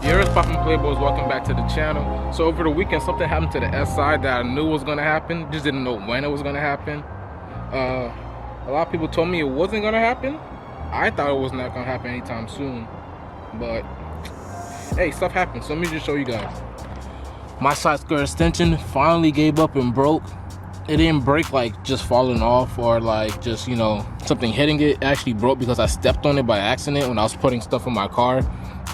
Yours poppin' Playboys, welcome back to the channel. So over the weekend something happened to the S side that I knew was gonna happen, just didn't know when it was gonna happen. A lot of people told me it wasn't gonna happen. I thought it was not gonna happen anytime soon, but hey, stuff happens. So let me just show you guys. My side skirt extension finally gave up and broke. It didn't break like just falling off or like just, you know, something hitting it. It actually broke because I stepped on it by accident when I was putting stuff in my car,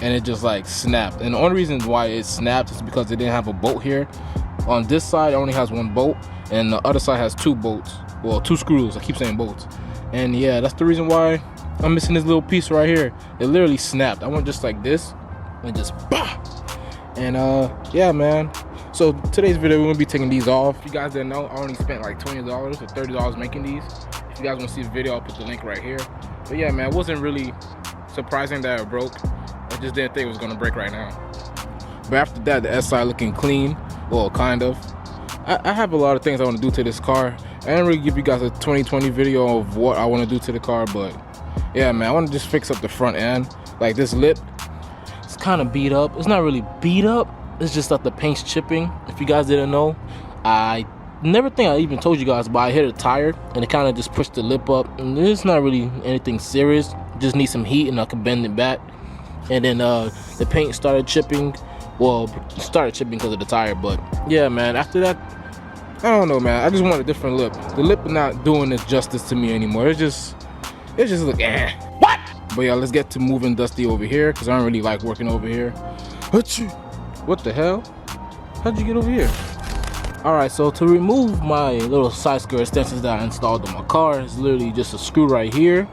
and it just like snapped. And the only reason why it snapped is because it didn't have a bolt here. On this side it only has one bolt, and the other side has two bolts. Well, two screws. I keep saying bolts. And yeah, that's the reason why I'm missing this little piece right here. It literally snapped. I went just like this and just bah! And yeah, man. So today's video we're gonna be taking these off. If you guys didn't know, I only spent like $20 or $30 making these. If you guys want to see the video, I'll put the link right here. But yeah, man, it wasn't really surprising that it broke. I just didn't think it was gonna break right now. But after that, the S side looking clean. Well, kind of. I have a lot of things I want to do to this car. I didn't really give you guys a 2020 video of what I want to do to the car, but yeah, man, I want to just fix up the front end. Like this lip, it's kind of beat up. It's not really beat up. It's just that the paint's chipping. If you guys didn't know, I never think I even told you guys, but I hit a tire and it kind of just pushed the lip up. And it's not really anything serious. Just need some heat and I can bend it back. And then the paint started chipping. Well, it started chipping because of the tire, but yeah, man, after that, I don't know, man. I just want a different lip. The lip is not doing it justice to me anymore. It just look eh. What? But yeah, let's get to moving Dusty over here because I don't really like working over here. What the hell? How'd you get over here? Alright, so to remove my little side skirt extensions that I installed on my car, is literally just a screw right here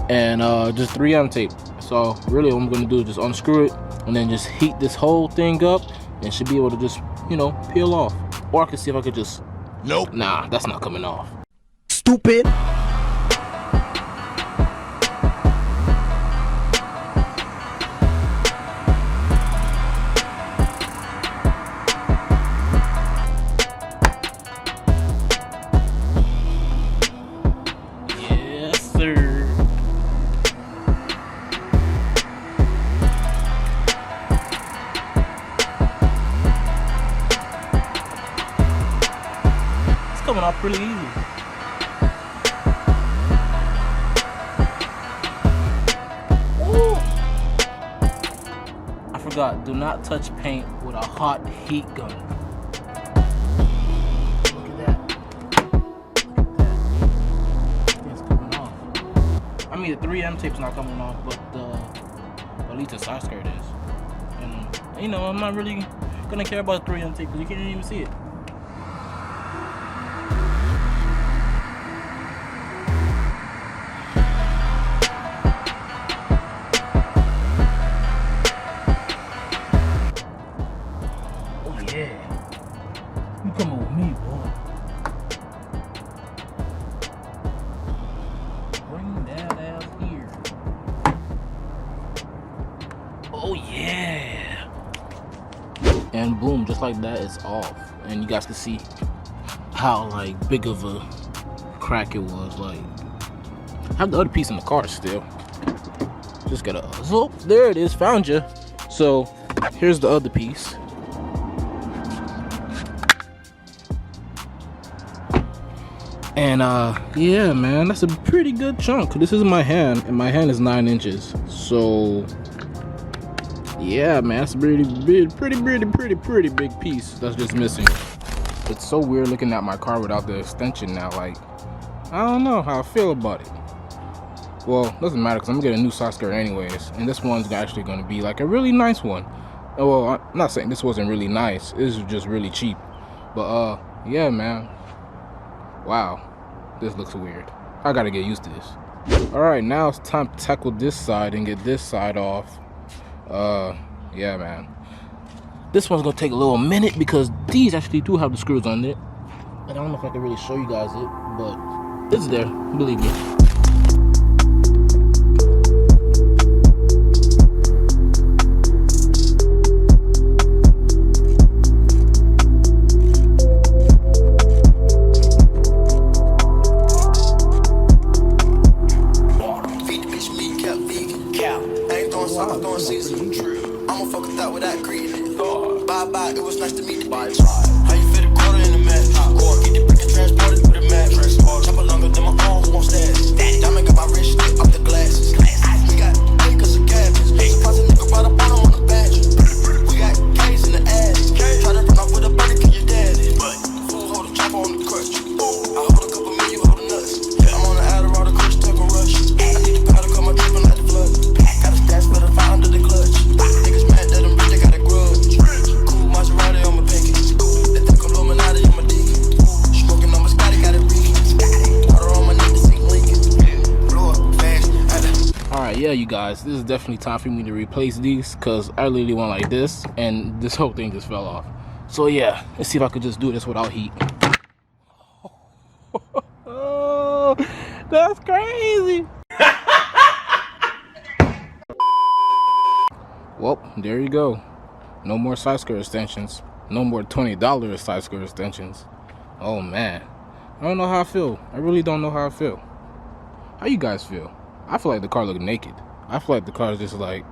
and just 3M tape. So really what I'm gonna do is just unscrew it and then just heat this whole thing up and should be able to just, you know, peel off. Or I can see if I could just, nope, nah, that's not coming off. Stupid. Yes, sir. Coming off pretty easy. Ooh. I forgot, do not touch paint with a hot heat gun. Look at that. Look at that. It's coming off. I mean, the 3M tape's not coming off, but at least the side skirt is. And you know, I'm not really gonna care about the 3M tape because you can't even see it. You coming with me, boy. Bring that ass here. Oh yeah. And boom, just like that, it's off. And you guys can see how like big of a crack it was. Like, I have the other piece in the car still. Just gotta, oh, there it is, found you. So here's the other piece. And yeah, man, that's a pretty good chunk. This is my hand, and my hand is 9 inches. So yeah, man, that's a pretty big piece that's just missing. It's so weird looking at my car without the extension now. Like, I don't know how I feel about it. Well, it doesn't matter because I'm gonna get a new side skirt anyways, and this one's actually gonna be like a really nice one. Well, I'm not saying this wasn't really nice. This is just really cheap. But yeah, man. Wow, this looks weird. I gotta get used to this. Alright, now it's time to tackle this side and get this side off. Yeah, man. This one's gonna take a little minute because these actually do have the screws on it. I don't know if I can really show you guys it, but it's there, believe me. I'ma fuck with that without greeting it. Bye bye, it was nice to meet the bitch. How you fit a quarter in the match? Get the brick and transported through the match. Chopper longer than my arm, who won't stand? Diamond got my wrist lit off the glasses. We got acres of cabins. Surprise a nigga brought a bottle on the bench. We got K's in the ass. Try to run off with a burner, kill your daddy. Fool hold a chopper on the crutch. I hold a couple million, you hold a nuts. I'm on the Adderall, the Kush took a rush. I need the powder, cut my dripping like the flood. Got a stash, but I found under the clutch. Niggas mad that I'm rich, they got a grudge. Cool Maserati on my pinky. They think Illuminati on my dick. Smoking on my Scotty, got it reeking. Water on my neck, to see Lincoln. Blow up fast. Alright, yeah, you guys, this is definitely time for me to replace these, because I literally went like this and this whole thing just fell off. So yeah, let's see if I could just do this without heat. Oh, that's crazy. Well, there you go. No more side skirt extensions. No more $20 side skirt extensions. Oh man, I don't know how I feel. I really don't know how I feel. How you guys feel? I feel like the car looked naked. I feel like the car is just like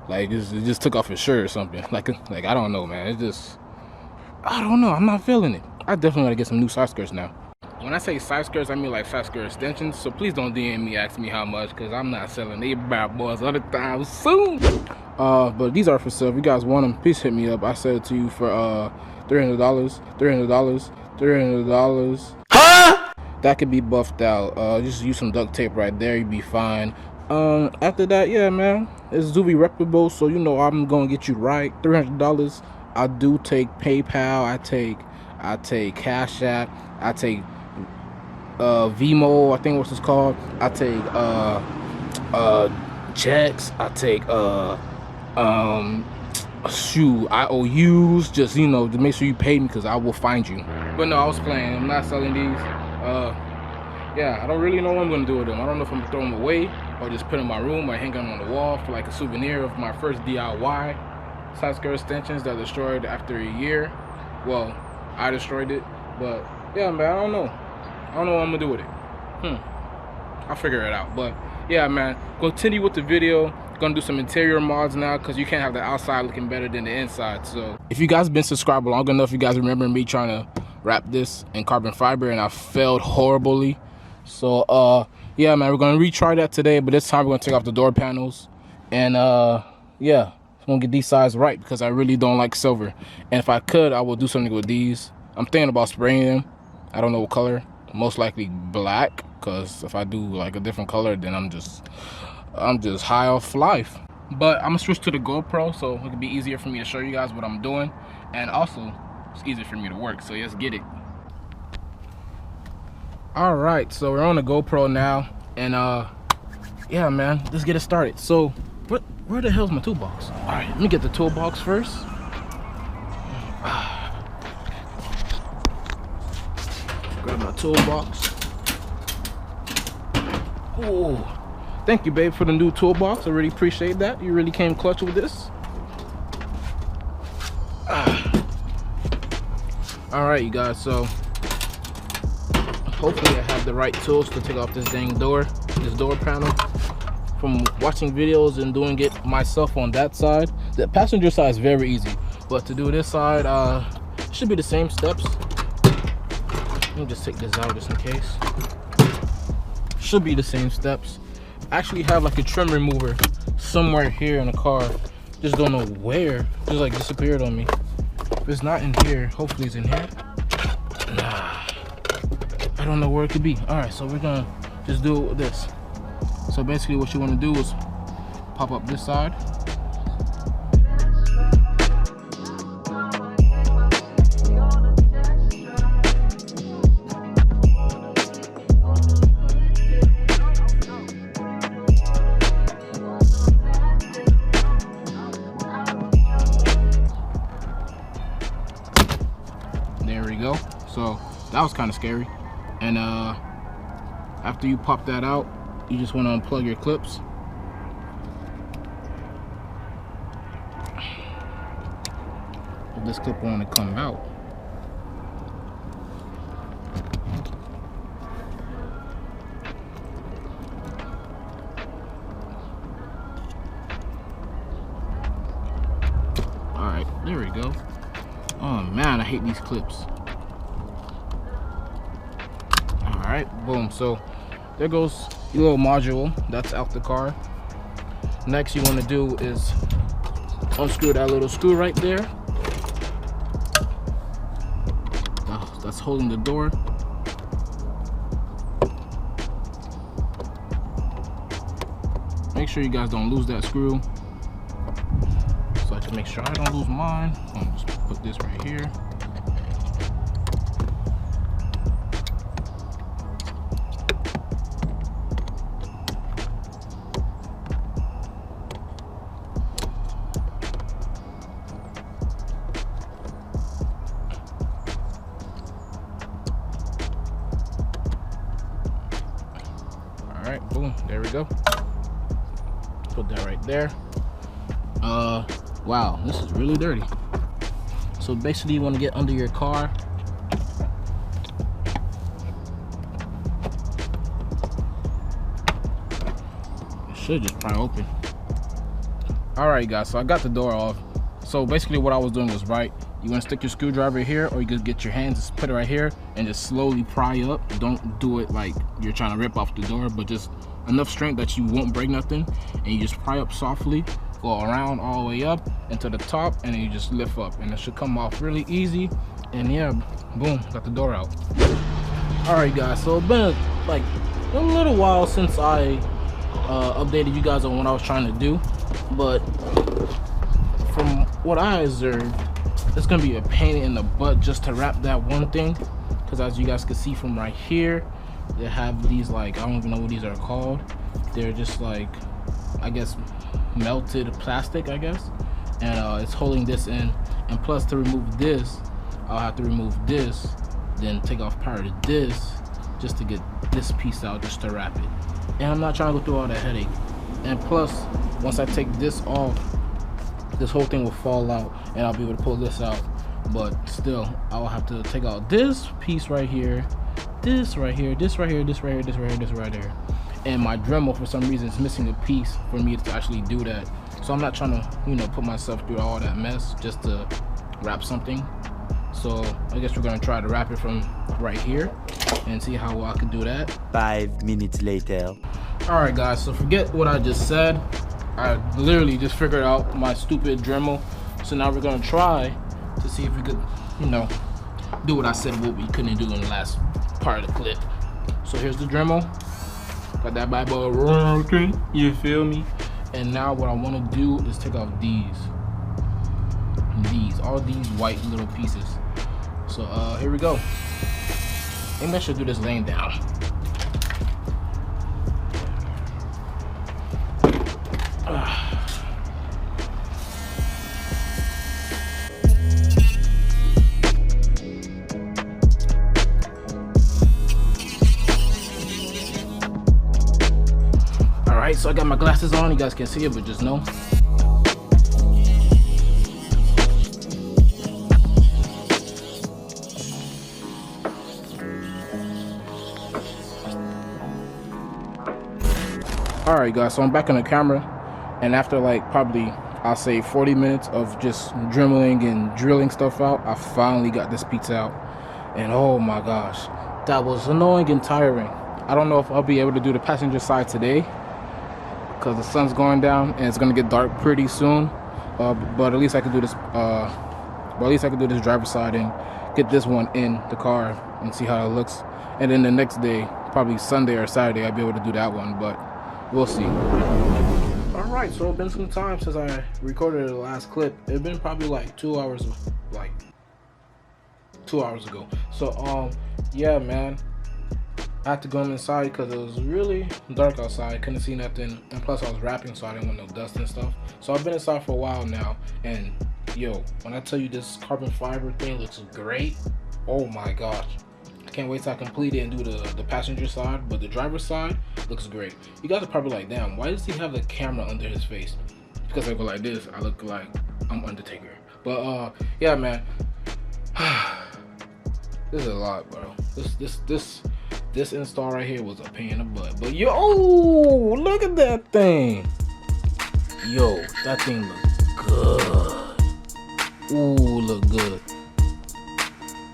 it just took off his shirt or something. Like I don't know, man. It's just, I don't know. I'm not feeling it. I definitely gotta get some new side skirts now. When I say side skirts, I mean like side skirt extensions. So please don't DM me, ask me how much, because I'm not selling these bad boys other times soon. But these are for sale. If you guys want them, please hit me up. I sell it to you for $300, $300. Huh? That could be buffed out. Just use some duct tape right there, you'd be fine. After that, yeah, man, it's zoovie reputable, so you know I'm gonna get you right. $300. I do take PayPal. I take Cash App. I take Vimo, I think what's it's called. I take checks. I take IOUs, just, you know, to make sure you pay me, because I will find you. But no, I was playing. I'm not selling these. Yeah, I don't really know what I'm gonna do with them. I don't know if I'm gonna throw them away or just put them in my room or hang them on the wall for like a souvenir of my first DIY side skirt extensions that destroyed after a year. Well, I destroyed it, but yeah, man, I don't know what I'm gonna do with it. I'll figure it out. But yeah, man, continue with the video. Gonna do some interior mods now, because you can't have the outside looking better than the inside. So if you guys been subscribed long enough, you guys remember me trying to wrap this in carbon fiber and I failed horribly. So yeah, man, we're gonna retry that today, but this time we're gonna take off the door panels and yeah, I'm gonna get these sides right, because I really don't like silver. And if I could, I would do something with these. I'm thinking about spraying them. I don't know what color. Most likely black, because if I do like a different color, then I'm just high off life. But I'm gonna switch to the GoPro, so it can be easier for me to show you guys what I'm doing, and also it's easier for me to work. So let's get it. All right, so we're on the GoPro now, and yeah, man, let's get it started. So where the hell's my toolbox? All right, let me get the toolbox first. Grab my toolbox. Oh, thank you, babe, for the new toolbox. I really appreciate that. You really came clutch with this. All right, you guys, so hopefully I have the right tools to take off this dang door, this door panel. From watching videos and doing it myself on that side, the passenger side is very easy, but to do this side, should be the same steps. Let me just take this out just in case. Should be the same steps. I actually have like a trim remover somewhere here in the car, just don't know where. Just like disappeared on me. If it's not in here, hopefully it's in here. Nah, I don't know where it could be. All right, so we're gonna just do it with this. So basically what you want to do is pop up this side. There we go. So that was kind of scary. And after you pop that out, you just want to unplug your clips. If this clip want to come out, right, there we go. Oh man, I hate these clips. All right, boom. So there goes your little module. That's out the car. Next, you want to do is unscrew that little screw right there. That's holding the door. Make sure you guys don't lose that screw. So I can make sure I don't lose mine. I'm gonna just put this right here. All right, boom, there we go. Put that right there. Wow, this is really dirty. So basically you want to get under your car. It should just pry open. All right guys, so I got the door off. So basically what I was doing was right. You want to stick your screwdriver here, or you can get your hands, just put it right here and just slowly pry up. Don't do it like you're trying to rip off the door, but just enough strength that you won't break nothing, and you just pry up softly, go around all the way up into the top, and then you just lift up, and it should come off really easy. And yeah, boom, got the door out. All right guys, so it's been like a little while since I updated you guys on what I was trying to do, but from what I observed, it's gonna be a pain in the butt just to wrap that one thing, because as you guys can see from right here, they have these, like, I don't even know what these are called. They're just like, I guess, melted plastic, I guess, and it's holding this in. And plus, to remove this, I'll have to remove this, then take off part of this just to get this piece out, just to wrap it. And I'm not trying to go through all that headache. And plus, once I take this off, this whole thing will fall out and I'll be able to pull this out. But still, I'll have to take out this piece right here, this right here, this right here, this right here, this right here, this right here. And my Dremel, for some reason, is missing a piece for me to actually do that. So I'm not trying to, you know, put myself through all that mess just to wrap something. So I guess we're gonna try to wrap it from right here and see how well I can do that. 5 minutes later. All right guys, so forget what I just said. I literally just figured out my stupid Dremel. So now we're gonna try to see if we could, you know, do what I said what we couldn't do in the last part of the clip. So here's the Dremel. Got that bad boy working, you feel me? And now what I want to do is take off all these white little pieces. So here we go. Maybe I should do this laying down. Alright, so I got my glasses on. You guys can't see it, but just know. Alright guys, so I'm back on the camera, and after like probably, I'll say 40 minutes of just dremeling and drilling stuff out, I finally got this piece out. And oh my gosh, that was annoying and tiring. I don't know if I'll be able to do the passenger side today, because the sun's going down and it's gonna get dark pretty soon. But at least I can do this. Driver's side and get this one in the car and see how it looks. And then the next day, probably Sunday or Saturday, I'll be able to do that one. But we'll see. All right, so it's been some time since I recorded the last clip. It's been probably like 2 hours, like 2 hours ago. So yeah, man. I had to go inside because it was really dark outside. I couldn't see nothing, and plus I was wrapping, so I didn't want no dust and stuff. So I've been inside for a while now, and yo, when I tell you this carbon fiber thing looks great, oh my gosh, I can't wait till I complete it and do the passenger side. But the driver's side looks great. You guys are probably like, damn, why does he have the camera under his face? Because I go like this, I look like I'm Undertaker. But yeah, man, this is a lot, bro. This install right here was a pain in the butt. But yo, look at that thing. Yo, that thing looks good. Ooh, look good.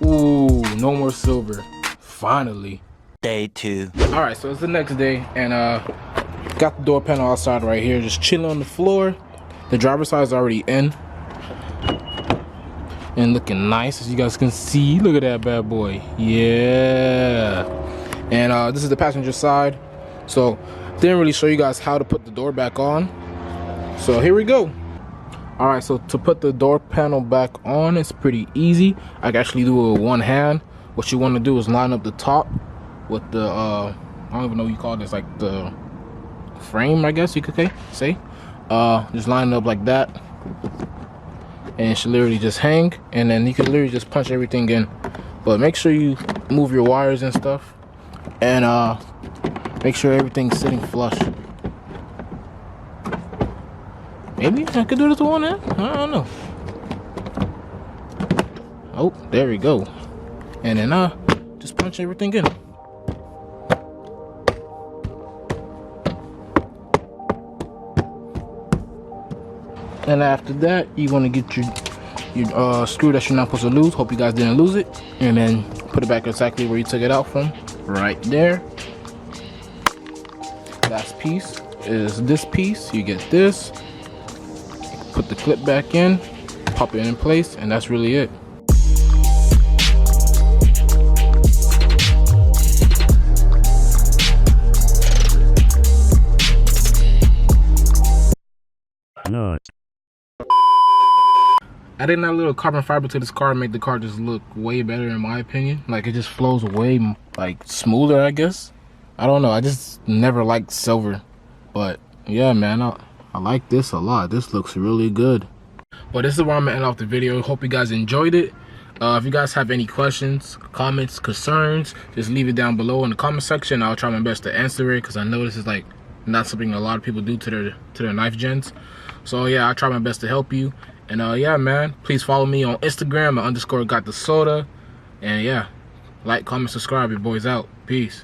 Ooh, no more silver. Finally. Day 2. All right, so it's the next day, and got the door panel outside right here, just chilling on the floor. The driver's side is already in and looking nice, as you guys can see. Look at that bad boy. Yeah. And this is the passenger side. So didn't really show you guys how to put the door back on, so here we go. All right, so to put the door panel back on, it's pretty easy. I can actually do it with one hand. What you want to do is line up the top with the I don't even know what you call this, like the frame, I guess you could say. Just line it up like that, and it should literally just hang, and then you can literally just punch everything in. But make sure you move your wires and stuff, and make sure everything's sitting flush. Maybe I could do this with one hand, I don't know. Oh, there we go. And then just punch everything in. And after that, you want to get your screw that you're not supposed to lose. Hope you guys didn't lose it. And then put it back exactly where you took it out from, right there. Last piece is this piece. You get this, put the clip back in, pop it in place, and that's really it. No. Adding that little carbon fiber to this car made the car just look way better, in my opinion. Like, it just flows way like smoother, I guess. I don't know, I just never liked silver, but yeah, man, I like this a lot. This looks really good. But this is where I'm gonna end off the video. Hope you guys enjoyed it. If you guys have any questions, comments, concerns, just leave it down below in the comment section. I'll try my best to answer it, because I know this is like not something a lot of people do to their knife gens. So yeah, I'll try my best to help you. And yeah, man, please follow me on Instagram at _GotTheSoda. And yeah, like, comment, subscribe. Your boy's out. Peace.